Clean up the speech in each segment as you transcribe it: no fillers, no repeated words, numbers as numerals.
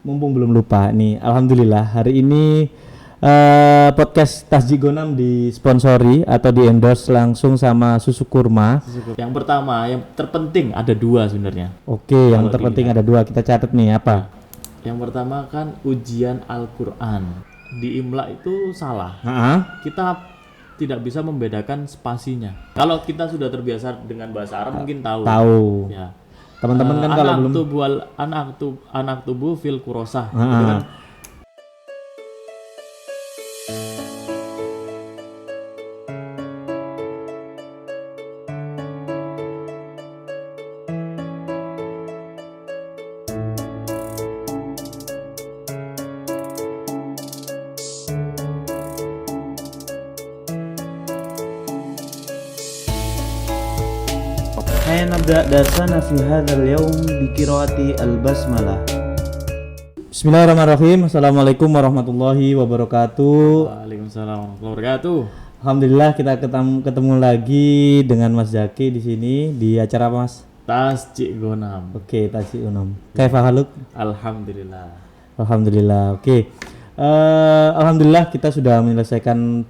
mumpung belum lupa nih, alhamdulillah hari ini podcast Tasjid Gonam disponsori atau di endorse langsung sama Susu Kurma. Yang pertama, yang terpenting ada dua sebenarnya. Oke, yang terpenting ada dua, kita catat nih apa? Yang pertama kan ujian Al-Quran. Di Imla itu salah. Kita tidak bisa membedakan spasinya. Kalau kita sudah terbiasa dengan bahasa Arab mungkin tahu. Tahu. Ya. Teman-teman kan kalau belum anak tubuh fil kurosah. Itu kan نبدأ درسنا في هذا اليوم بقراءة البسملة. Bismillahirrahmanirrahim. Assalamualaikum warahmatullahi wabarakatuh. Waalaikumsalam warahmatullahi wabarakatuh. Alhamdulillah kita ketemu lagi dengan Mas Zaki di sini di acara apa, Mas? Tasjid Gonam. Oke, Tasjid Gonam. Kaifa haluk? Alhamdulillah. Alhamdulillah. Oke. Alhamdulillah kita sudah menyelesaikan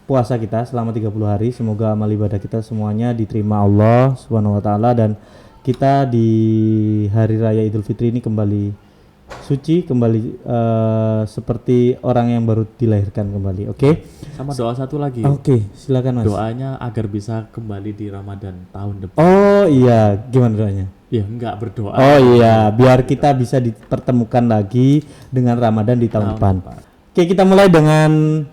puasa kita selama 30 hari. Semoga amal ibadah kita semuanya diterima Allah Subhanahu wa taala dan kita di hari raya Idul Fitri ini kembali suci, kembali seperti orang yang baru dilahirkan kembali. Oke. Sama doa satu lagi. Oke, silakan Mas. Doanya agar bisa kembali di Ramadan tahun depan. Oh iya, gimana doanya? Ya enggak berdoa. Oh iya, biar kita bisa dipertemukan lagi dengan Ramadan di tahun depan. Oke, kita mulai dengan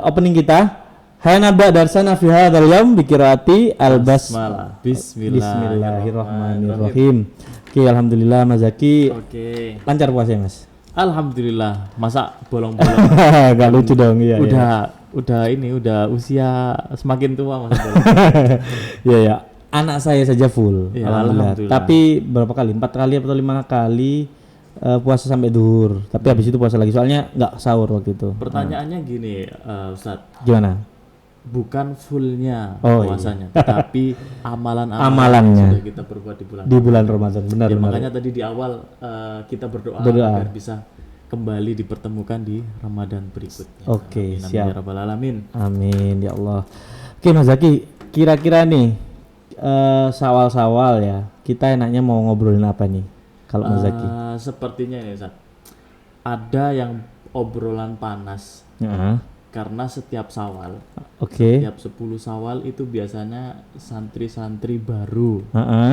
opening kita. Hanaba darsana fi hadzal yaum bi qiraati al-basmalah. Bismillahirrahmanirrahim. Oke, alhamdulillah Mas Zaki. Oke. Lancar puasanya, Mas? Alhamdulillah. Masa bolong-bolong. Gak lucu dong, iya. Udah usia semakin tua Mas. Iya ya. Anak saya saja full. Ya, alhamdulillah. Tapi berapa kali? 4 kali atau 5 kali puasa sampai duhur. Tapi habis itu puasa lagi. Soalnya nggak sahur waktu itu. Pertanyaannya gini, Ustadz. Gimana? Bukan fullnya puasanya, iya. tapi amalannya sudah kita berbuat di bulan Ramadan. Benar, ya, benar. makanya tadi di awal kita berdoa agar bisa kembali dipertemukan di Ramadan berikutnya. Oke, Amin, siap. ya rabbal alamin. Amin ya Allah. Oke Mas Zaki, kira-kira nih sawal-sawal ya, kita enaknya mau ngobrolin apa nih kalau Mas Zaki? Sepertinya ini Ustaz, ada yang obrolan panas. Karena setiap Sawal, setiap 10 Sawal itu biasanya santri-santri baru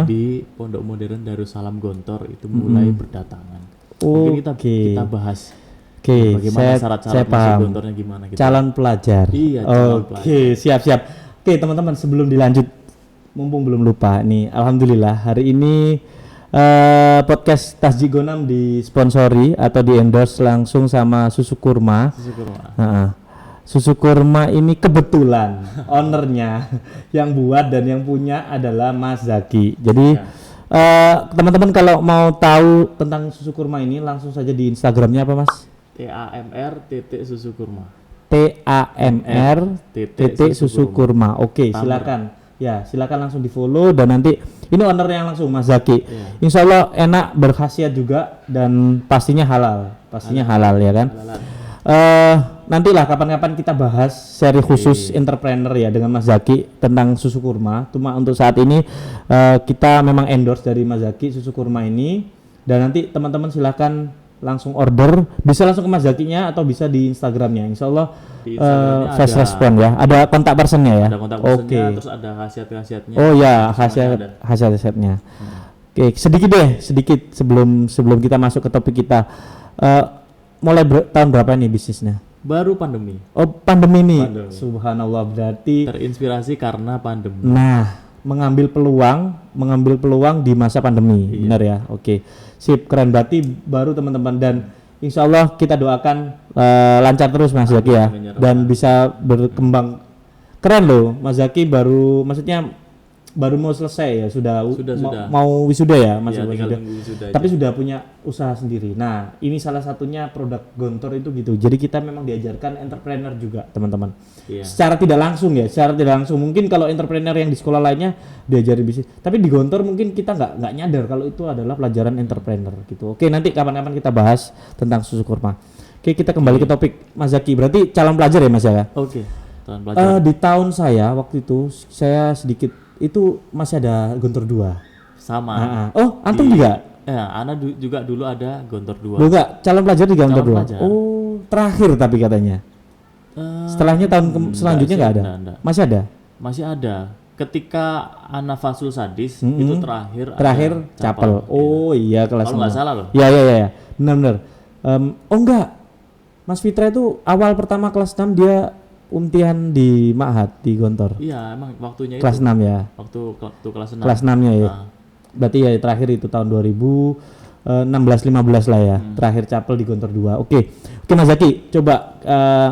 di Pondok Modern Darussalam Gontor itu mulai berdatangan. Mungkin kita bahas bagaimana syarat-syarat masuk Gontornya gimana gitu. Calon pelajar. Iya, calon pelajar. Oke, siap-siap. Oke, teman-teman, sebelum dilanjut, mumpung belum lupa nih, alhamdulillah hari ini podcast Tasjid Gonam disponsori atau di endorse langsung sama Susu Kurma. Susu Kurma ini kebetulan ownernya yang buat dan yang punya adalah Mas Zaki. Jadi teman-teman kalau mau tahu tentang Susu Kurma ini langsung saja di Instagramnya apa Mas? TAMR.Susu Kurma. TAMR.Susu Kurma. Oke, silakan. Ya, silakan langsung di follow dan nanti ini owner yang langsung Mas Zaki. Insya Allah enak, berkhasiat juga dan pastinya halal. Halal ya kan? Nantilah kapan-kapan kita bahas seri khusus entrepreneur ya dengan Mas Zaki tentang susu kurma. Cuma untuk saat ini kita memang endorse dari Mas Zaki susu kurma ini dan nanti teman-teman silakan langsung order, bisa langsung ke Mas Zakinya atau bisa di Instagramnya. Insya Allah fast respon ya. Ada kontak personnya ya. Ada kontak personnya, terus ada khasiat-khasiatnya. Oh ya, khasiat-khasiatnya. Oke, sedikit sebelum kita masuk ke topik kita. Mulai tahun berapa nih bisnisnya? Baru pandemi. Oh, pandemi nih. Subhanallah, berarti terinspirasi karena pandemi. Nah, mengambil peluang di masa pandemi. Iya. Benar ya? Oke. Sip, keren, berarti baru teman-teman dan insya Allah kita doakan lancar terus Mas Zaki ya dan bisa berkembang. Keren loh, Mas Zaki baru maksudnya baru mau selesai ya, sudah Sudah. mau wisuda ya, masih Ya, tinggal wisuda. tunggu wisuda Tapi aja. sudah punya usaha sendiri. Nah, ini salah satunya produk Gontor itu gitu. Jadi kita memang diajarkan entrepreneur juga, teman-teman. Iya. Secara tidak langsung ya, secara tidak langsung. Mungkin kalau entrepreneur yang di sekolah lainnya diajari bisnis, tapi di Gontor mungkin kita nggak nyadar kalau itu adalah pelajaran entrepreneur gitu. Oke, nanti kapan-kapan kita bahas tentang susu kurma. Oke, kita kembali ke topik Mas Zaki. Berarti calon pelajar ya Mas ya? Oke. Tahun pelajaran. Di tahun saya waktu itu saya sedikit itu masih ada Gontor 2. Sama. Oh, antum juga? Ya, Ana juga dulu ada Gontor 2. Bukan, calon pelajar di Gontor Calon 2. pelajar. Oh, terakhir tapi katanya. Setelahnya tahun selanjutnya sih, nggak ada. enggak. Masih ada? Masih ada. Ketika Ana Fasul Sadis itu terakhir ada capel. Oh iya, kelas Kalau nggak 6. salah loh. Iya. Benar. Oh enggak. Mas Fitra itu awal pertama kelas 6 dia untian di Ma'had di Gontor. Iya, emang waktunya Kelas itu. 6 ya. Waktu kelas 6. Kelas 6-nya ya. Nah, Berarti ya terakhir itu tahun 2016-15 lah ya. Terakhir capel di Gontor 2. Oke Mas Zaki, coba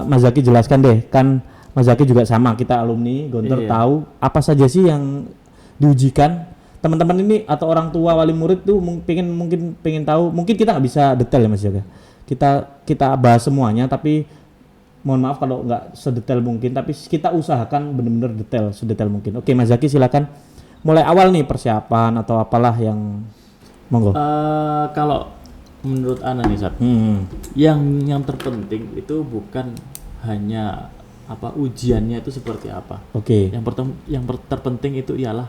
Mas Zaki jelaskan deh. Kan Mas Zaki juga sama, kita alumni Gontor Iya. tahu apa saja sih yang diujikan. Teman-teman ini atau orang tua wali murid tuh mungkin pengen tahu. Mungkin kita nggak bisa detail ya Mas Zaki. Kita bahas semuanya, tapi mohon maaf kalau nggak sedetail mungkin, tapi kita usahakan benar-benar detail, sedetail mungkin. Oke Mas Zaki, silakan mulai awal nih persiapan atau apalah yang monggo. kalau menurut Ana nih Sat, yang terpenting itu bukan hanya ujiannya itu seperti apa. Oke. Yang terpenting itu ialah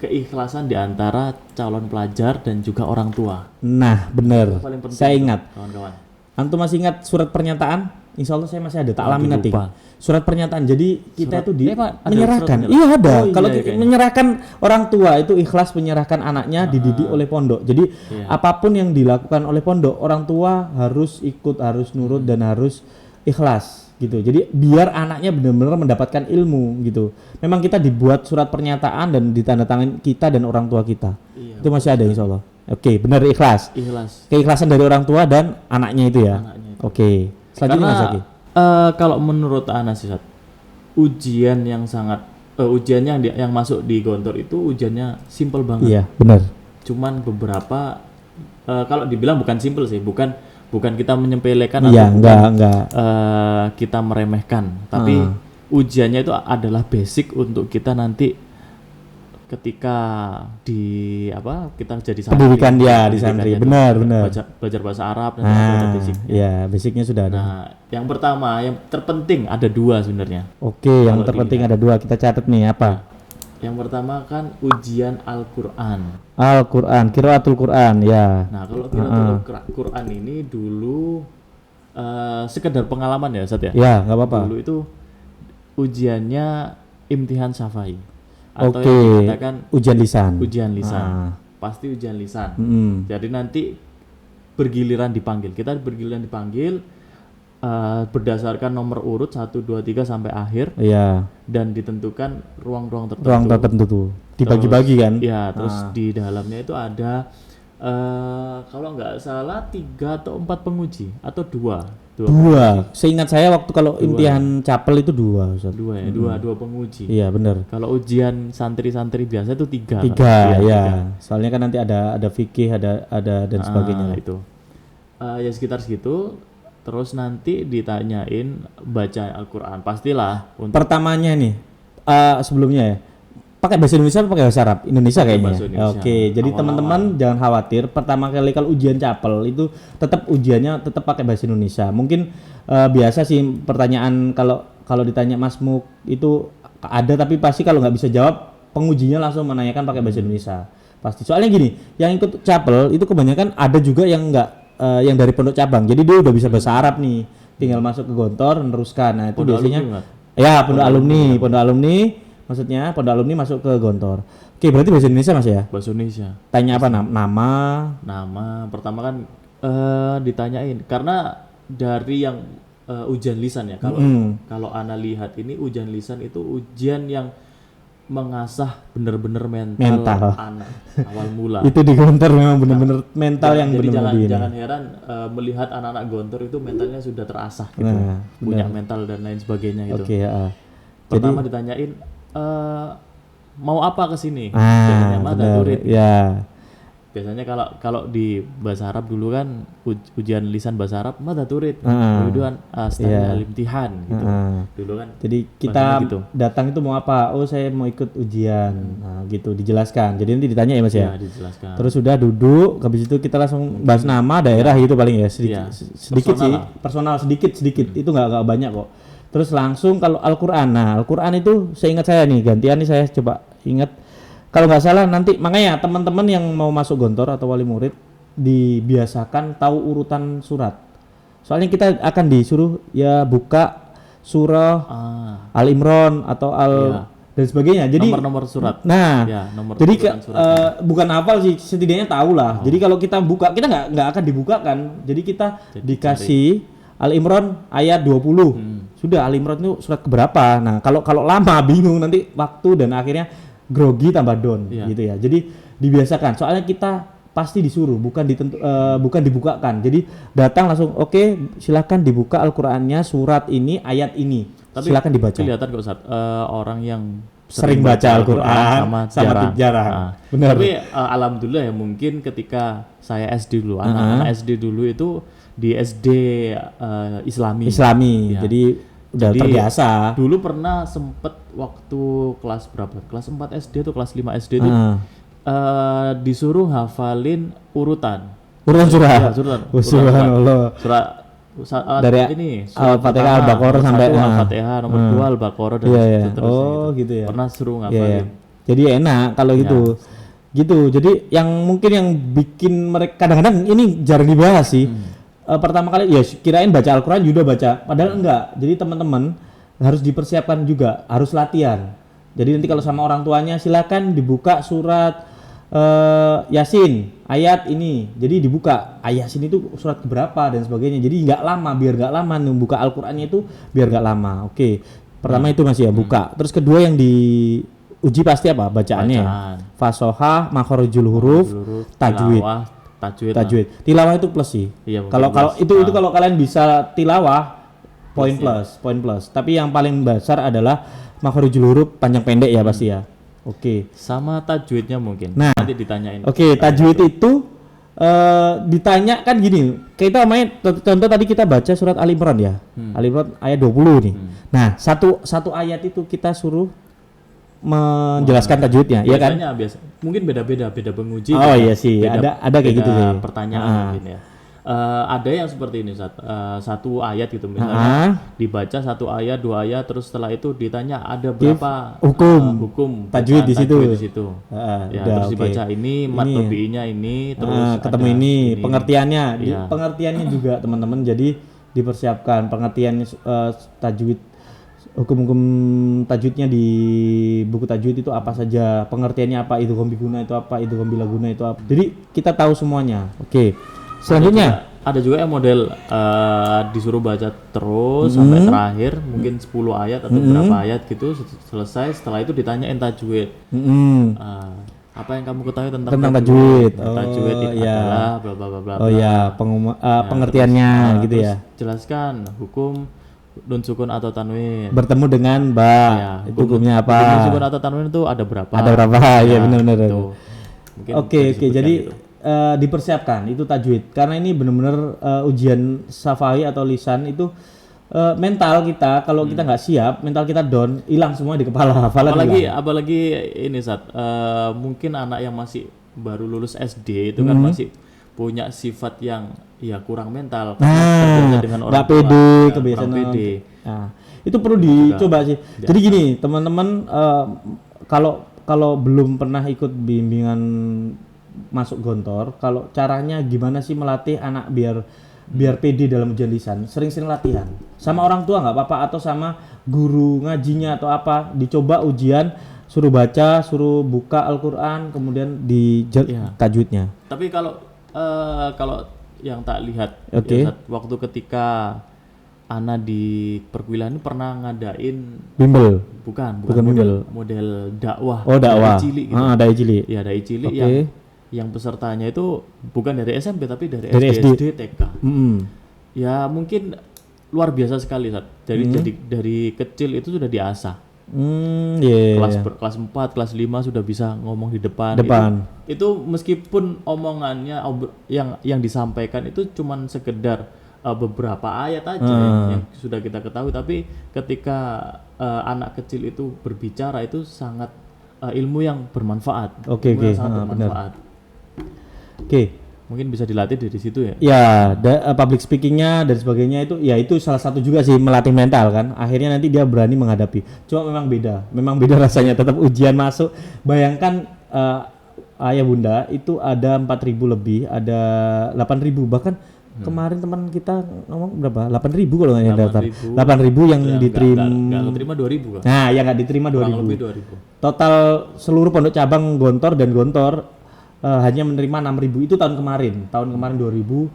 keikhlasan di antara calon pelajar dan juga orang tua. Nah benar, Paling penting saya itu, ingat. kawan-kawan. Antum masih ingat surat pernyataan? Insya Allah saya masih ada, tak alamin nanti. lupa. Surat pernyataan. Jadi kita Surat- itu Pak, ada menyerahkan. surat Iya ada. Oh, iya, Kalau kayaknya. menyerahkan orang tua itu ikhlas menyerahkan anaknya dididik oleh pondok. Jadi Iya. apapun yang dilakukan oleh pondok, orang tua harus ikut, harus nurut dan harus ikhlas gitu. Jadi biar anaknya benar-benar mendapatkan ilmu gitu. Memang kita dibuat surat pernyataan dan ditandatangani kita dan orang tua kita. Iya, Itu masih ada insya Allah. Oke, benar ikhlas. Ikhlas. Keikhlasan dari orang tua dan anaknya itu ya. Anaknya itu. Oke. Selanjutnya Mas Zaki. Kalau menurut Ana sih Sat, ujian yang yang masuk di Gontor itu ujiannya simple banget. Iya, benar. Cuman beberapa kalau dibilang bukan simple sih, bukan kita menyepelekan Iya, atau enggak. kita meremehkan, tapi ujiannya itu adalah basic untuk kita nanti ketika kita jadi santri, Pendidikan dia di santri. pendidikannya itu Benar. belajar bahasa Arab dan ada basicnya. Iya, basicnya sudah ada. Nah, yang pertama, yang terpenting ada dua sebenarnya. Oke, yang terpenting ada dua, kita catat nih apa? Yang pertama kan ujian Al-Quran. Al-Quran, qiraatul Quran, ya. Nah, kalau qiraatul Quran ini dulu sekedar pengalaman ya, Sat ya. Ya, nggak apa-apa. Dulu itu ujiannya imtihan syafai atau Oke, yang dikatakan ujian lisan. ujian lisan. Ah. Pasti ujian lisan. Jadi Jadi nanti bergiliran dipanggil. Kita bergiliran dipanggil berdasarkan nomor urut 1 2 3 sampai akhir iya, dan ditentukan ruang-ruang tertentu. ruang tertentu tuh dibagi-bagi kan? Ya, terus di dalamnya itu ada kalau nggak salah 3 atau 4 penguji atau dua. Seingat saya waktu kalau imtihan capel itu dua, Ustaz. Dua penguji. Iya, benar. Kalau ujian santri-santri biasa itu 3. Tiga, ya. Soalnya kan nanti ada fikih, ada dan sebagainya. Itu. Ya sekitar segitu. Terus nanti ditanyain baca Al-Quran. Pastilah untuk Pertamanya nih, sebelumnya ya, pakai bahasa Indonesia apa pakai bahasa Arab? Indonesia Pakai kayaknya. bahasa Indonesia. Oke, jadi Awal-awal. teman-teman jangan khawatir. Pertama kali kalau ujian capel itu tetap ujiannya tetap pakai bahasa Indonesia. Mungkin biasa sih pertanyaan kalau ditanya Mas Muk itu ada, tapi pasti kalau nggak bisa jawab pengujinya langsung menanyakan pakai bahasa Indonesia. Pasti. Soalnya gini, yang ikut capel itu kebanyakan ada juga yang nggak yang dari pondok cabang. Jadi dia udah bisa bahasa Arab nih. Tinggal masuk ke Gontor meneruskan. Nah, itu Pondok biasanya alumni, Mas? ya pondok alumni maksudnya pondok alumni masuk ke Gontor. Oke, berarti bahasa Indonesia Mas ya? bahasa Indonesia. Tanya apa nama? Nama pertama kan ditanyain karena dari yang ujian lisan ya. Kalau Ana lihat ini ujian lisan itu ujian yang mengasah bener-bener mental anak awal mula. Itu di Gontor memang benar-benar mental yang Jadi benar-benar begini. jangan heran melihat anak-anak Gontor itu mentalnya sudah terasah gitu. Nah, Punya mental dan lain sebagainya gitu. Oke, ya. Pertama ditanyain mau apa ke sini? Biasanya madza turid. Ya. Biasanya kalau di bahasa Arab dulu kan ujian lisan bahasa Arab madza turid. Kemudian al-imtihan gitu. Dulu kan. Jadi kita gitu. Datang itu mau apa? Oh, saya mau ikut ujian. Nah, gitu dijelaskan. Jadi nanti ditanya ya Mas ya. Iya, dijelaskan. Terus sudah duduk, habis itu kita langsung bahas nama daerah gitu paling ya, sedikit sih, personal sedikit. Itu nggak banyak kok. Terus langsung kalau Al-Qur'an. Nah, Al-Qur'an itu seingat saya nih, gantian nih saya coba ingat. Kalau nggak salah nanti makanya teman-teman yang mau masuk gontor atau wali murid dibiasakan tahu urutan surat. Soalnya kita akan disuruh ya buka surah Al-Imran atau dan sebagainya. Jadi nomor surat. Nah, nomor jadi bukan hafal sih, setidaknya tahu lah. Jadi kalau kita buka, kita nggak akan dibukakan. Jadi kita dikasih Al-Imran ayat 20. Sudah Al-Imran itu surat keberapa? Nah, kalau lama bingung nanti waktu dan akhirnya grogi tambah down gitu ya. Jadi dibiasakan. Soalnya kita pasti disuruh, bukan dibukakan. Jadi datang langsung oke, silakan dibuka Al-Qur'annya surat ini, ayat ini. Tapi silakan dibaca. Kelihatan kok Ustaz, orang yang sering baca Al-Qur'an sama jarang. Benar. Tapi alhamdulillah ya, mungkin ketika saya SD dulu, anak SD dulu itu di SD Islami. Ya. Jadi udah terbiasa. Dulu pernah sempet waktu kelas berapa? Kelas 4 SD atau kelas 5 SD itu disuruh hafalin urutan surat. Subhanallah. Surat dari ini Al-Fatihah, Al-Baqarah sampai Al-Fatihah, nomor 2 Al-Baqarah dan seterusnya. Gitu ya. Pernah suruh ngafalin. Jadi enak kalau gitu. Jadi yang mungkin yang bikin mereka kadang-kadang ini jarang dibahas sih. Pertama kali ya kirain baca Al-Qur'an juga baca, padahal enggak. Jadi teman-teman harus dipersiapkan juga, harus latihan. Jadi nanti kalau sama orang tuanya silakan dibuka surat Yasin ayat ini. Jadi dibuka Yasin itu surat berapa dan sebagainya. Jadi biar nggak lama membuka Al-Qur'annya itu biar nggak lama. Oke. Pertama itu masih ya buka. Terus kedua yang diuji pasti apa? Bacaannya. Fasohah, makharijul huruf, tajwid. Tajwid. Tilawah itu plus sih. Iya, kalau itu kalau kalian bisa tilawah poin plus. Tapi yang paling besar adalah makharijul huruf panjang pendek ya pasti ya. Oke. Sama tajwidnya mungkin. Nah, nanti ditanyain. Oke, tajwid itu ditanya kan gini. Kita main contoh tadi kita baca surat Al-Imran ya. Al-Imran ayat 20 nih. Nah, satu ayat itu kita suruh menjelaskan tajwidnya, ya kan? Biasa. Mungkin beda penguji. Oh iya sih, ada kayak gitu sih. Pertanyaan mungkin ya. Ada yang seperti ini, satu ayat gitu misalnya dibaca satu ayat, 2 ayat, terus setelah itu ditanya ada berapa hukum tajwid di situ. Terus dibaca ini mat tabi'inya ini, terus ketemu ini pengertiannya, pengertiannya juga teman-teman. Jadi dipersiapkan pengertian tajwid. Hukum-hukum tajwidnya di buku tajwid itu apa saja, pengertiannya apa, idgham biguna itu apa, idgham bilaguna itu apa. Jadi kita tahu semuanya. Oke. Selanjutnya ada juga yang model disuruh baca terus sampai terakhir, mungkin 10 ayat atau berapa ayat gitu, selesai, setelah itu ditanyain tajwid. Apa yang kamu ketahui tentang tajwid? Tajwid adalah bla bla bla. Oh ya, pengertiannya gitu ya. Jelaskan hukum nun sukun atau tanwin. Bertemu dengan ba. Itu hukumnya apa? Nun sukun atau tanwin itu ada berapa? Iya benar. Oke. Jadi gitu. Dipersiapkan itu tajwid. Karena ini benar-benar ujian syafa'i atau lisan itu mental kita, kalau kita nggak siap, mental kita down, hilang semua di kepala. Apalagi ini mungkin anak yang masih baru lulus SD itu kan masih punya sifat yang kurang mental, dengan orang nggak pede, kebiasaan pede. Nah, itu perlu dicoba sih. Jadi gini teman-teman, kalau belum pernah ikut bimbingan masuk gontor, kalau caranya gimana sih melatih anak biar pede dalam ujian lisan, sering-sering latihan sama orang tua nggak apa-apa, atau sama guru ngajinya atau apa, dicoba ujian, suruh baca, suruh buka Al-Qur'an, kemudian tajwidnya. Tapi kalau yang tak lihat waktu ketika Ana di perkuliahan ini pernah ngadain bimbel, bukan model dakwah. Dakwah. Dai cilik. Ya, dai cilik yang pesertanya itu bukan dari SMP tapi dari SD, TK. Ya mungkin luar biasa sekali, dari kecil itu sudah diasah Kelas 4, kelas 5 sudah bisa ngomong di depan. Itu meskipun omongannya yang disampaikan itu cuman sekedar beberapa ayat aja yang sudah kita ketahui, tapi ketika anak kecil itu berbicara itu sangat ilmu yang bermanfaat. Sangat bermanfaat. Mungkin bisa dilatih dari situ ya. Ya, public speakingnya dan sebagainya itu salah satu juga sih melatih mental kan. Akhirnya nanti dia berani menghadapi. Cuma memang beda rasanya. Tetap ujian masuk. Bayangkan ayah bunda itu ada 4.000 lebih, ada 8.000 bahkan kemarin teman kita ngomong berapa? 8.000 kalau nggak yang daftar. 8.000 yang diterima. Nggak diterima 2.000 kan? Nah, yang nggak diterima 2.000. Lebih 2.000. Total seluruh pondok cabang Gontor dan Gontor hanya menerima 6.000 itu tahun kemarin 2020.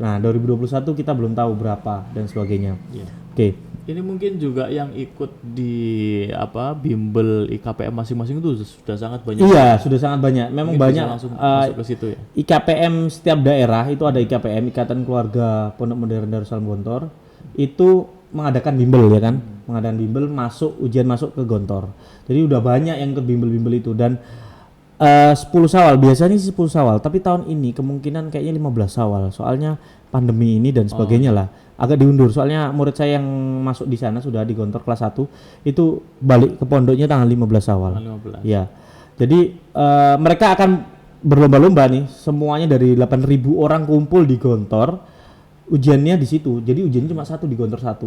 Nah 2021 kita belum tahu berapa dan sebagainya. Ini mungkin juga yang ikut di bimbel IKPM masing-masing itu sudah sangat banyak. Iya, sudah sangat banyak. Memang mungkin banyak langsung masuk ke situ ya. IKPM setiap daerah itu ada IKPM, Ikatan Keluarga Pondok Modern Darussalam Gontor. Itu mengadakan bimbel ya kan. Mengadakan bimbel ujian masuk ke Gontor. Jadi udah banyak yang ikut bimbel-bimbel itu dan 10 Syawal, biasanya sih 10 Syawal, tapi tahun ini kemungkinan kayaknya 15 Syawal, soalnya pandemi ini dan sebagainya lah, agak diundur, soalnya murid saya yang masuk di sana sudah di Gontor kelas 1, itu balik ke pondoknya tanggal 15 Syawal. Ya, jadi mereka akan berlomba-lomba nih, semuanya dari 8.000 orang kumpul di Gontor, ujiannya di situ, jadi ujiannya cuma satu di Gontor 1,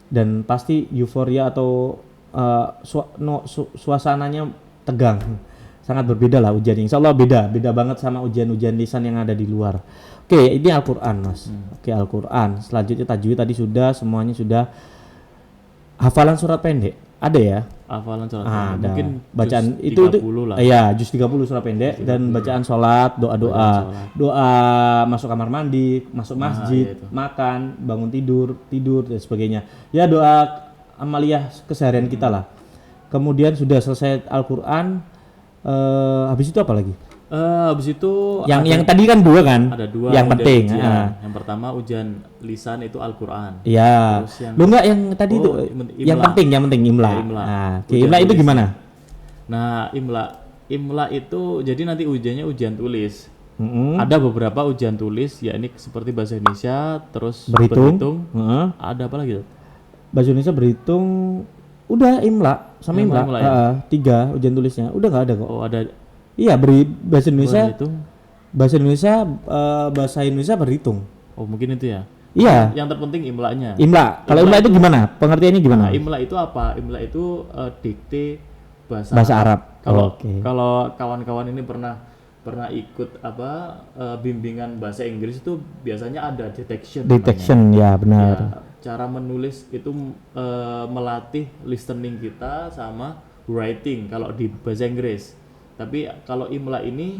dan pasti euforia atau suasananya tegang. Sangat berbeda lah ujian. Insya Allah beda banget sama ujian-ujian lisan yang ada di luar. Ini Al-Quran mas. Al-Quran. Selanjutnya tajwid tadi sudah, semuanya sudah. Hafalan surat pendek ada ya? Hafalan surat pendek. Mungkin bacaan itu lah. Iya, juz 30 surat pendek dan bacaan sholat, doa masuk kamar mandi, masuk masjid, makan, bangun tidur dan sebagainya. Ya doa amaliyah keseharian kita lah. Kemudian sudah selesai Al-Quran. Habis itu apa lagi? Habis itu yang tadi kan 2 kan? Ada 2 yang penting. Yang pertama ujian lisan itu Al-Quran. Iya. Enggak yang tadi itu yang penting Imla. Imla itu gimana? Nah, Imla itu jadi nanti ujiannya ujian tulis. Ada beberapa ujian tulis, yakni seperti bahasa Indonesia, terus berhitung. Ada apa lagi tuh? Bahasa Indonesia berhitung. Udah Imla sama Imla ya? 3 ujian tulisnya udah nggak ada kok. Ada. Iya bahasa Indonesia bahasa Indonesia berhitung. Mungkin itu ya. Iya. Yang terpenting Imlanya. Kalau Imla itu gimana? Pengertiannya gimana? Imla itu apa? Imla itu dikte bahasa Arab. Kalau kawan-kawan ini pernah ikut bimbingan bahasa Inggris itu biasanya ada detection. Ya benar. Ya, cara menulis itu melatih listening kita sama writing kalau di bahasa Inggris. Tapi kalau Imla ini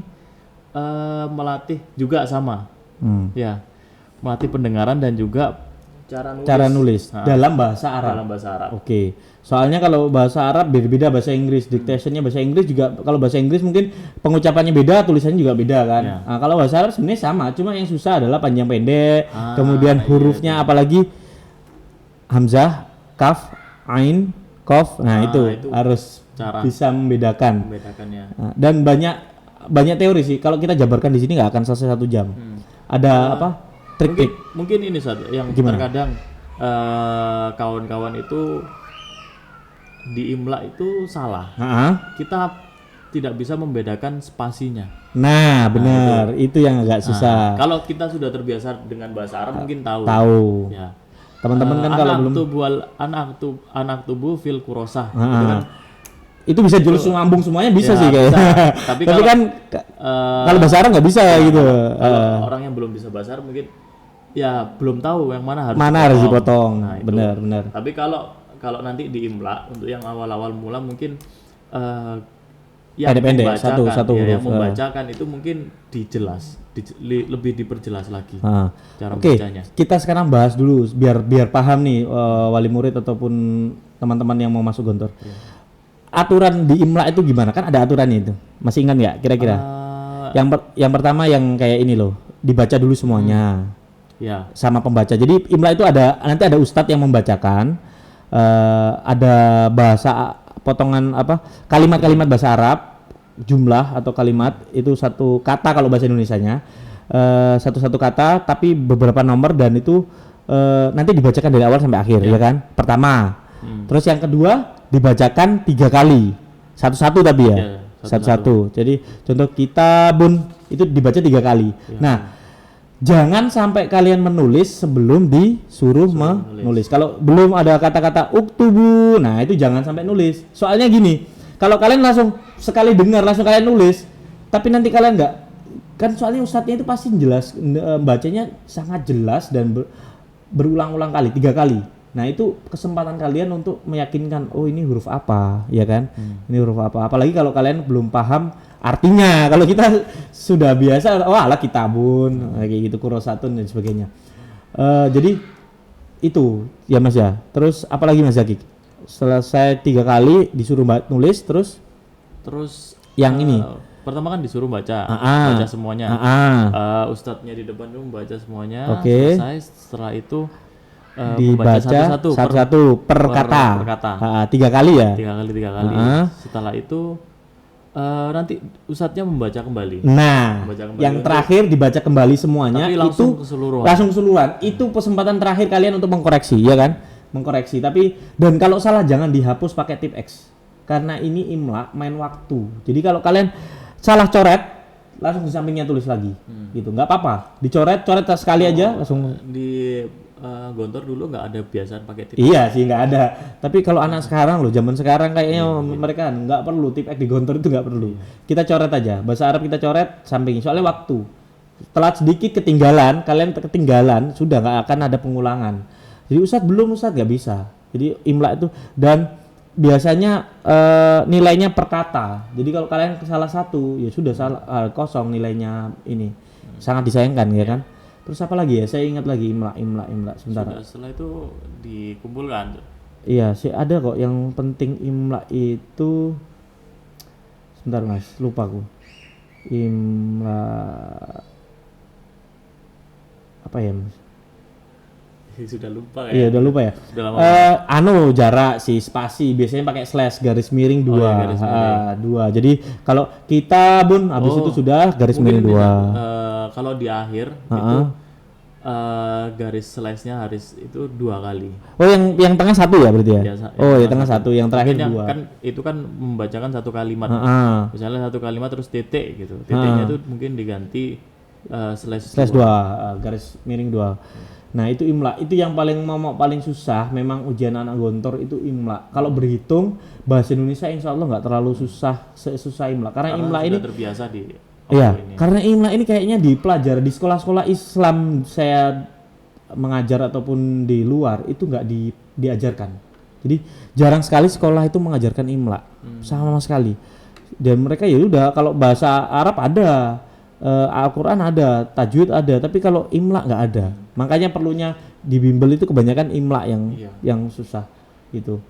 melatih juga sama. Ya, melatih pendengaran dan juga cara nulis dalam bahasa Arab. Soalnya kalau bahasa Arab beda-beda bahasa Inggris, dictationnya bahasa Inggris juga. Kalau bahasa Inggris mungkin pengucapannya beda, tulisannya juga beda kan. Nah, kalau bahasa Arab sebenarnya sama, cuma yang susah adalah panjang pendek, kemudian hurufnya apalagi hamzah, kaf, ain, qaf. Nah, itu harus bisa membedakannya. Nah, dan banyak teori sih. Kalau kita jabarkan di sini nggak akan selesai 1 jam. Ada trik-trik. Mungkin ini yang terkadang kawan-kawan itu di Imla itu salah. Kita tidak bisa membedakan spasinya. Nah, benar. Itu yang agak susah. Kalau kita sudah terbiasa dengan bahasa Arab mungkin tahu. Ya. Teman-teman kan kalau belum anak tubuh fil kurosah itu bisa jurus ngambung semuanya bisa sih kayaknya. Tapi kan kalau bahasa Arab nggak bisa gitu. Kalau orang yang belum bisa bahasa Arab mungkin ya belum tahu yang mana harus dipotong. Nah, benar. Tapi kalau nanti di Imla untuk yang awal-awal mula mungkin yang pendek-pendek satu huruf. Yang membacakan itu mungkin lebih diperjelas lagi cara bacanya. Kita sekarang bahas dulu biar paham nih wali murid ataupun teman-teman yang mau masuk Gontor. Aturan di Imla itu gimana? Kan ada aturannya itu. Masih ingat nggak kira-kira? Yang pertama yang kayak ini loh, dibaca dulu semuanya. Sama pembaca. Jadi Imla itu nanti ada ustadz yang membacakan. ada bahasa potongan apa kalimat-kalimat bahasa Arab, jumlah atau kalimat itu satu kata kalau bahasa Indonesianya, satu-satu kata tapi beberapa nomor, dan itu nanti dibacakan dari awal sampai akhir ya kan, pertama. Terus yang kedua dibacakan 3 kali, satu-satu tapi ya, satu-satu. Jadi contoh kitabun itu dibaca 3 kali. Nah, jangan sampai kalian menulis sebelum disuruh menulis. Kalau belum ada kata-kata uktubu, nah itu jangan sampai nulis. Soalnya gini, kalau kalian langsung sekali dengar langsung kalian nulis, tapi nanti kalian enggak, kan soalnya ustadznya itu pasti jelas, bacanya sangat jelas dan berulang-ulang kali, 3 kali. Nah itu kesempatan kalian untuk meyakinkan, oh ini huruf apa, ya kan? Ini huruf apa? Apalagi kalau kalian belum paham artinya. Kalau kita sudah biasa, oh alah kitabun, kayak gitu, kurosatun dan sebagainya. Jadi itu ya Mas ya. Terus apalagi Mas Zaki? Selesai 3 kali disuruh nulis, terus yang ini. Pertama kan disuruh baca semuanya. Ustadznya di depan itu membaca semuanya. Selesai, setelah itu dibaca satu-satu per kata. 3 kali ya? 3 kali. Setelah itu nanti ustadznya membaca kembali. Nah, yang terakhir dibaca kembali semuanya. Tapi langsung keseluruhan. Itu kesempatan terakhir kalian untuk mengkoreksi, ya kan? Mengkoreksi. Tapi dan kalau salah jangan dihapus pakai tip X. Karena ini imla main waktu. Jadi kalau kalian salah coret, langsung di sampingnya tulis lagi. Gitu. Nggak apa-apa. Coret sekali aja langsung di Gontor dulu nggak ada biasaan pakai tip. Iya sih nggak ada. Tapi kalau anak sekarang loh, zaman sekarang kayaknya mereka nggak perlu tip X di Gontor itu nggak perlu. Kita coret aja. Bahasa Arab kita coret samping. Soalnya waktu. Telat sedikit ketinggalan, kalian ketinggalan sudah nggak akan ada pengulangan. Jadi Ustadz nggak bisa. Jadi imla itu dan biasanya nilainya per kata. Jadi kalau kalian salah satu ya sudah salah kosong nilainya ini. Sangat disayangkan ya kan. Terus apa lagi ya? Saya ingat lagi imla sebentar. Setelah itu dikumpulkan. Iya, sih ada kok yang penting imla itu. Sebentar Mas, lupa aku. Imla apa ya Mas? Sudah lupa ya. Iya, udah lupa ya. Jarak si spasi biasanya pakai slash garis miring 2. 2. Jadi kalau kita habis itu sudah garis miring 2. Kalau di akhir itu garis slash-nya harus itu 2 kali. Oh, yang tengah 1 ya berarti ya? Yang tengah 1, yang terakhir 2. Kan itu kan membacakan satu kalimat. Misalnya satu kalimat terus titik gitu. Titiknya itu mungkin diganti slash 2, garis miring 2. Nah itu imla, itu yang paling susah. Memang ujian anak Gontor itu imla. Kalau berhitung bahasa Indonesia insya Allah nggak terlalu susah imla. Karena imla ini terbiasa di. Karena imla ini kayaknya dipelajari di sekolah-sekolah Islam saya mengajar ataupun di luar itu nggak diajarkan. Jadi jarang sekali sekolah itu mengajarkan imla sama sekali. Dan mereka ya udah kalau bahasa Arab ada. Al-Quran ada, tajwid ada, tapi kalau imla nggak ada. Makanya perlunya di bimbel itu kebanyakan imla yang susah gitu.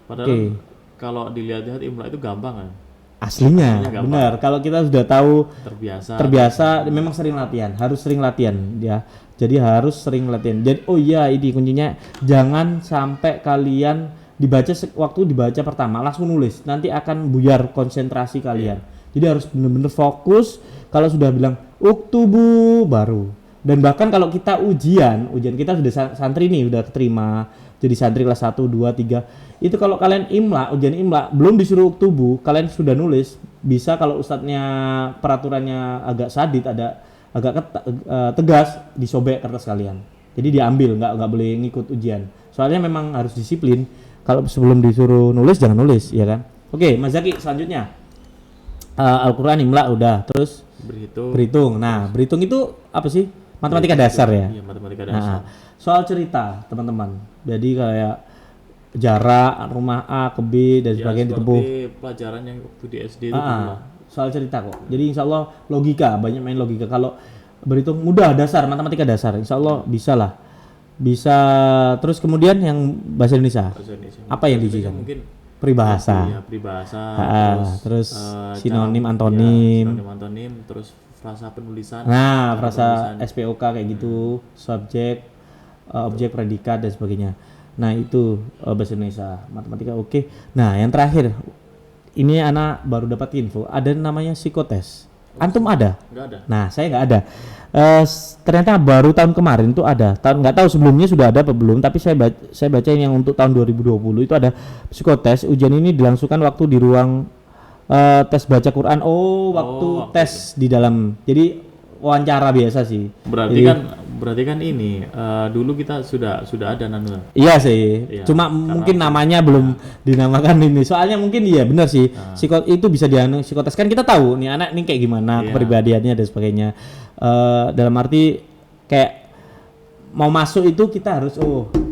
Padahal kalau dilihat-lihat imla itu gampang kan? Aslinya benar. Kalau kita sudah tahu terbiasa, memang harus sering latihan ya. Jadi harus sering latihan. Jadi ini kuncinya jangan sampai kalian waktu dibaca pertama langsung nulis, nanti akan buyar konsentrasi kalian. Jadi harus benar-benar fokus. Kalau sudah bilang uktubu baru. Dan bahkan kalau kita ujian kita sudah santri nih, udah keterima jadi santri kelas 1, 2, 3. Itu kalau kalian ujian imla belum disuruh uktubu, kalian sudah nulis, bisa kalau ustadznya peraturannya agak sadid, agak tegas, disobek kertas kalian. Jadi diambil, nggak boleh ngikut ujian. Soalnya memang harus disiplin. Kalau sebelum disuruh nulis jangan nulis, ya kan? Oke, Mas Zaki selanjutnya. Al-Quran imla udah, terus berhitung. Nah, berhitung itu apa sih? Matematika dasar ya? Iya, matematika dasar. Soal cerita, teman-teman. Jadi kayak jarak rumah A ke B dan sebagainya ditempuh. Seperti pelajaran yang waktu di SD itu soal cerita kok. Jadi insya Allah logika, banyak main logika. Kalau berhitung mudah, dasar, matematika dasar, insya Allah bisa lah. Bisa. Terus kemudian yang bahasa Indonesia. Apa yang diujikan? Mungkin peribahasa. Terus sinonim, antonim, terus frasa penulisan. Nah, frasa SPOK kayak gitu, subjek, objek, predikat dan sebagainya. Nah itu bahasa Indonesia, matematika oke. Nah yang terakhir, ini anak baru dapat info, ada namanya psikotes. Antum ada? Nggak ada. Nah saya nggak ada. Ternyata baru tahun kemarin tuh ada. Nggak tahu sebelumnya sudah ada apa belum. Tapi saya baca yang untuk tahun 2020 itu ada psikotes. Ujian ini dilangsungkan waktu di ruang tes baca Quran. Waktu tes di dalam. Jadi wawancara biasa sih. Berarti kan ini dulu kita sudah ada Nanu. Iya sih. Iya, Cuma mungkin namanya belum dinamakan ini. Soalnya mungkin iya benar sih. Itu bisa psikotes kan kita tahu nih anak ini kayak gimana kepribadiannya dan sebagainya. Dalam arti kayak mau masuk itu kita harus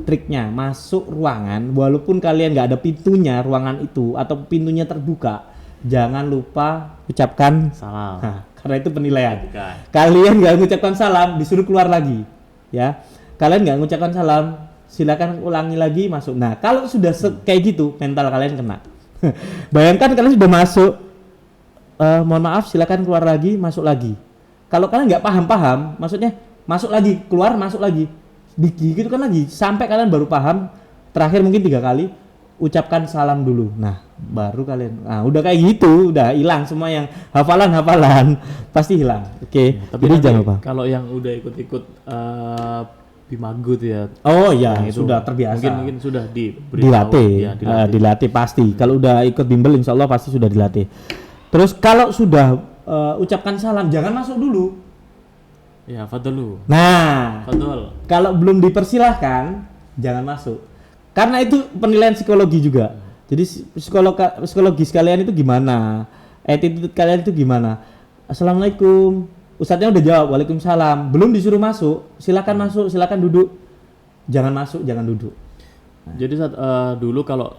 triknya masuk ruangan walaupun kalian nggak ada pintunya ruangan itu atau pintunya terbuka, jangan lupa ucapkan salam. Karena itu penilaian. Kalian nggak mengucapkan salam disuruh keluar lagi, ya. Kalian nggak mengucapkan salam, silakan ulangi lagi masuk. Nah kalau sudah kayak gitu mental kalian kena. Bayangkan kalian sudah masuk, mohon maaf silakan keluar lagi masuk lagi. Kalau kalian nggak paham, maksudnya masuk lagi keluar masuk lagi, gitu kan lagi sampai kalian baru paham. Terakhir mungkin 3 kali ucapkan salam dulu. Nah baru kalian udah kayak gitu udah hilang semua yang hafalan pasti hilang. Oke. Tapi jadi jangan lupa kalau yang udah ikut Bimagut ya sudah terbiasa mungkin sudah dilatih pasti. Kalau udah ikut bimbel insya Allah pasti sudah dilatih. Terus kalau sudah ucapkan salam jangan masuk dulu ya, fadlu. Nah fadl. Kalau belum dipersilahkan jangan masuk karena itu penilaian psikologi juga. Jadi psikologi kalian itu gimana? Attitude kalian itu gimana? Assalamualaikum. Ustadznya udah jawab waalaikumsalam. Belum disuruh masuk. Silakan masuk, silakan duduk. Jangan masuk, jangan duduk. Jadi saat dulu kalau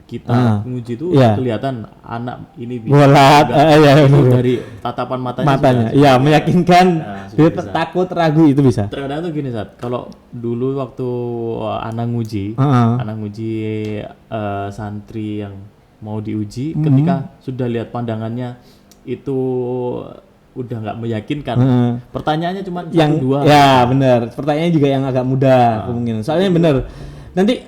kita nguji itu kelihatan anak ini bisa dari tatapan matanya. Iya, meyakinkan. Dia takut, ragu itu bisa. Terkadang tuh gini saat kalau dulu waktu anak nguji santri yang mau diuji, ketika sudah lihat pandangannya itu udah nggak meyakinkan. Pertanyaannya cuma yang 1-2. Ya benar. Pertanyaannya juga yang agak mudah kemungkinan. Soalnya benar. Nanti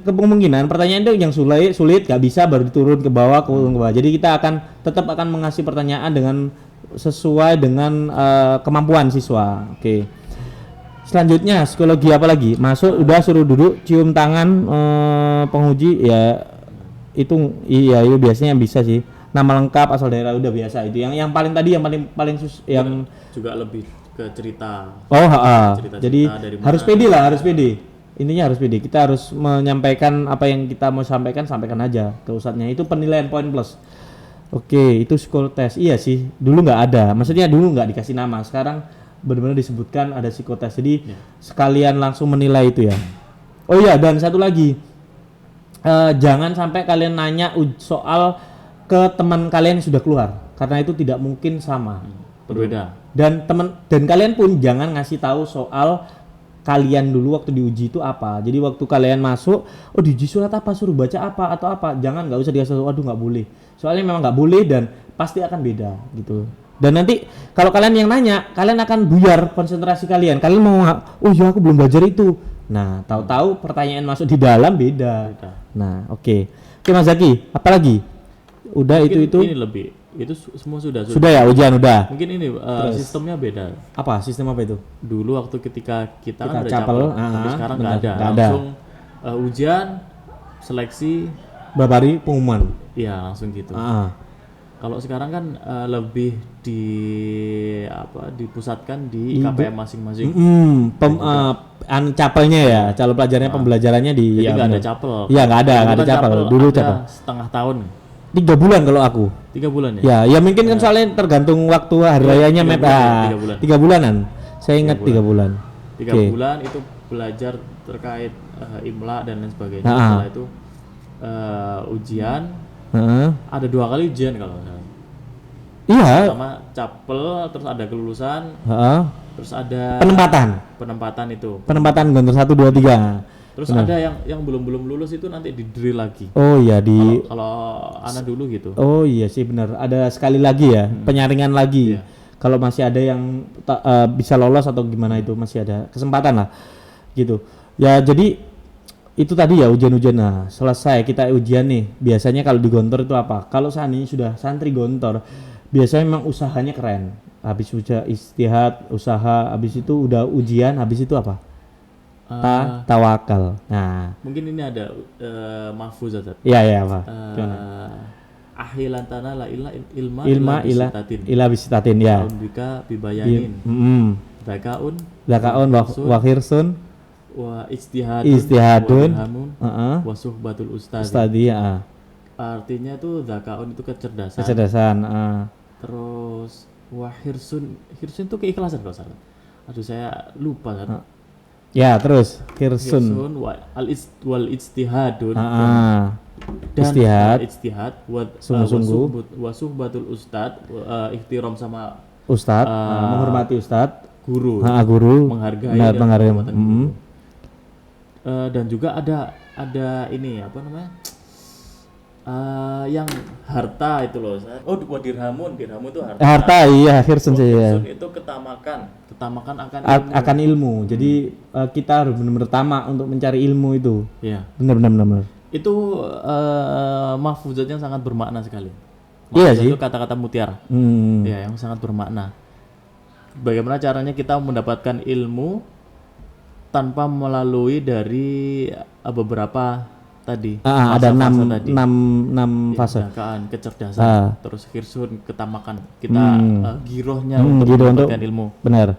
kemungkinan pertanyaan itu yang sulit nggak bisa baru turun ke bawah. Jadi kita tetap akan mengasih pertanyaan dengan sesuai dengan kemampuan siswa. Oke. Selanjutnya psikologi apa lagi? Masuk udah suruh duduk, cium tangan penguji ya itu biasanya bisa sih. Nama lengkap, asal daerah udah biasa itu. Yang paling tadi yang paling yang juga lebih ke cerita. Cerita jadi harus pede lah, harus pede. Intinya harus pede. Kita harus menyampaikan apa yang kita mau sampaikan aja ke ustadznya. Itu penilaian poin plus. Oke, itu psikotes. Iya sih, dulu nggak ada. Maksudnya dulu nggak dikasih nama. Sekarang benar-benar disebutkan ada psikotes. Jadi sekalian langsung menilai itu ya. Oh iya, dan satu lagi. Jangan sampai kalian nanya soal ke teman kalian yang sudah keluar. Karena itu tidak mungkin sama. Berbeda. Dan kalian pun jangan ngasih tahu soal kalian dulu waktu diuji itu apa. Jadi waktu kalian masuk, diuji surat apa, suruh baca apa atau apa, jangan, nggak usah dikasih tahu. Waduh nggak boleh. Soalnya memang nggak boleh dan pasti akan beda gitu. Dan nanti kalau kalian yang nanya, kalian akan buyar konsentrasi kalian. Kalian mau aku belum belajar itu. Nah tahu-tahu pertanyaan masuk di dalam beda. Nah oke Mas Zaki, apa lagi? Udah mungkin itu ini lebih. Itu semua sudah ya ujian udah. Mungkin ini sistemnya beda. Apa sistem apa itu? Dulu waktu ketika kita kan ada capel, tapi sekarang nggak ada. Langsung ujian, seleksi, berapa hari pengumuman. Iya langsung gitu. Kalau sekarang kan lebih dipusatkan di KPM masing-masing. Capelnya ya, calon pelajarnya pembelajarannya di. Jadi nggak ada capel. Iya nggak ada capel. Dulu capel. Setengah tahun. 3 bulan kalau aku. 3 bulan ya? Ya mungkin kan soalnya tergantung waktu hari rayanya 3 bulan. 3 bulanan. Saya ingat 3 bulan. 3 bulan itu belajar terkait imla dan lain sebagainya. Setelah itu ujian. Ada 2 kali ujian kalau misalnya. Iya. Pertama capel, terus ada kelulusan. Terus ada penempatan itu. Penempatan gontor 1 2 3. Terus ada yang belum lulus itu nanti di drill lagi. Oh iya kalau anak dulu gitu. Oh iya sih benar. Ada sekali lagi ya, penyaringan lagi. Iya. Kalau masih ada yang bisa lolos atau gimana itu masih ada kesempatan lah. Gitu. Ya jadi itu tadi ya ujian-ujian. Nah, selesai kita ujian nih. Biasanya kalau di Gontor itu apa? Kalau seandainya sudah santri Gontor, biasanya memang usahanya keren. Habis udah istihad, usaha, habis itu udah ujian, habis itu apa? Tawakal. Nah, mungkin ini ada mahfuz Ustaz. Iya apa? Ahilantana la ilma ila bisitatin ya. Bika bibayanin. Zakaun wa khirsun wa ijtihadun wa suhbatul ustadi ya. Artinya tuh zakaun itu kecerdasan. Terus wa hirsun itu keikhlasan kalau salah. Aduh saya lupa kan. Ya, terus hirsun wal ijtihadun dan ijtihad wa suhbatul ustad ihtiram sama ustad, menghormati ustad, guru menghargai dan juga ada ini apa namanya yang harta itu loh. Dirhamun itu harta iya hirsun ya. Itu ketamakan akan ilmu. Jadi kita harus benar-benar tamak untuk mencari ilmu itu. Iya. Benar. Itu mahfuzat yang sangat bermakna sekali. Iya sih. Itu kata-kata mutiara. Ya, yang sangat bermakna. Bagaimana caranya kita mendapatkan ilmu tanpa melalui dari beberapa tadi. Ada 6 fase. Kecerdasan, terus hirsun, ketamakan. Kita girohnya untuk mendapatkan ilmu. Benar.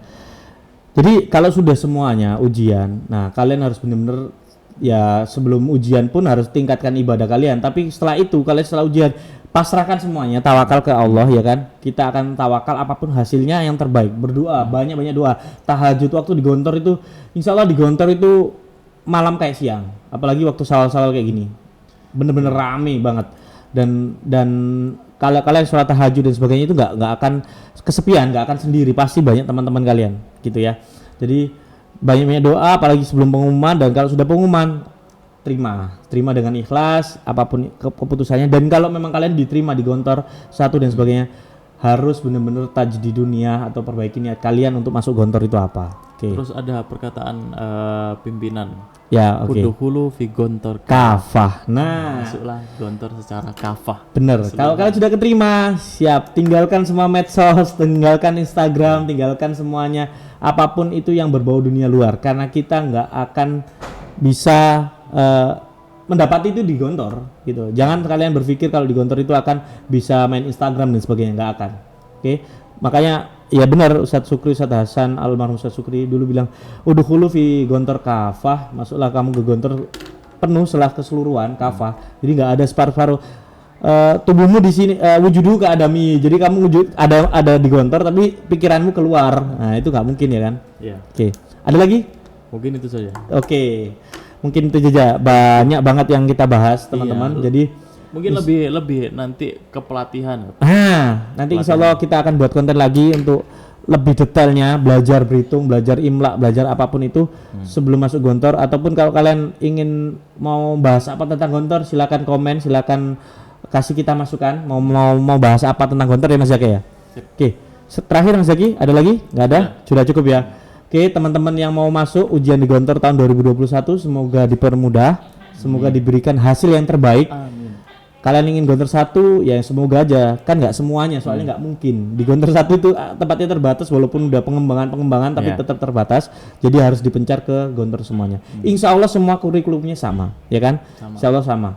Jadi kalau sudah semuanya ujian, nah kalian harus benar-benar ya sebelum ujian pun harus tingkatkan ibadah kalian. Tapi setelah itu kalian setelah ujian pasrahkan semuanya, tawakal ke Allah ya kan. Kita akan tawakal apapun hasilnya yang terbaik. Berdoa, banyak-banyak doa. Tahajud waktu di Gontor itu, insya Allah di Gontor itu malam kayak siang. Apalagi waktu sawal-sawal kayak gini, bener-bener rame banget. Dan kalau kalian sholat tahajud dan sebagainya itu nggak akan kesepian, nggak akan sendiri. Pasti banyak teman-teman kalian, gitu ya. Jadi banyak-banyak doa, apalagi sebelum pengumuman. Dan kalau sudah pengumuman, terima dengan ikhlas apapun keputusannya. Dan kalau memang kalian diterima di Gontor 1 dan sebagainya, harus benar-benar tajdid dunia atau perbaiki niat kalian untuk masuk Gontor itu apa. Terus ada perkataan pimpinan ya, Udkhulu fi Gontor kafah. Nah, masuklah Gontor secara kafah. Bener. Kalau kalian sudah keterima, siap, tinggalkan semua medsos, tinggalkan Instagram, tinggalkan semuanya, apapun itu yang berbau dunia luar, karena kita nggak akan bisa mendapat itu di Gontor gitu. Jangan kalian berpikir kalau di Gontor itu akan bisa main Instagram dan sebagainya, nggak akan. Makanya ya benar, Ustadz Hasan, almarhum Ustadz Sukri dulu bilang udkhulu fi Gontor kafah, masuklah kamu ke Gontor penuh setelah keseluruhan kafah. Jadi nggak ada separuh-separuh. Tubuhmu di sini wujudu ke adami. Jadi kamu wujud ada di Gontor tapi pikiranmu keluar. Nah, itu nggak mungkin ya kan? Iya. Ada lagi? Mungkin itu saja. Mungkin itu saja. Banyak banget yang kita bahas, teman-teman. Jadi mungkin lebih nanti ke pelatihan. Nanti insya Allah kita akan buat konten lagi untuk lebih detailnya, belajar berhitung, belajar imla, belajar apapun itu sebelum masuk Gontor. Ataupun kalau kalian ingin mau bahas apa tentang Gontor, silakan komen, silakan kasih kita masukan. Mau bahas apa tentang Gontor ya Mas Zaki ya. Terakhir Mas Zaki, ada lagi? Nggak ada? Sudah cukup ya. Teman-teman yang mau masuk ujian di Gontor tahun 2021 semoga dipermudah, semoga diberikan hasil yang terbaik. Amin. Kalian ingin Gontor 1 ya semoga aja, kan nggak semuanya, soalnya nggak mungkin. Di Gontor 1 itu tempatnya terbatas, walaupun udah pengembangan tapi tetap terbatas, jadi harus dipencar ke Gontor semuanya. Insya Allah semua kurikulumnya sama, ya kan? Insya Allah sama.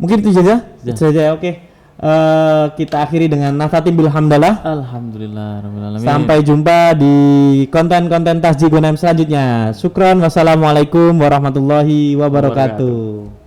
Mungkin itu saja. Kita akhiri dengan nafatim bilhamdalah. Alhamdulillah. Sampai jumpa di konten-konten Tasjid Ghanem selanjutnya. Syukran, wassalamualaikum warahmatullahi wabarakatuh.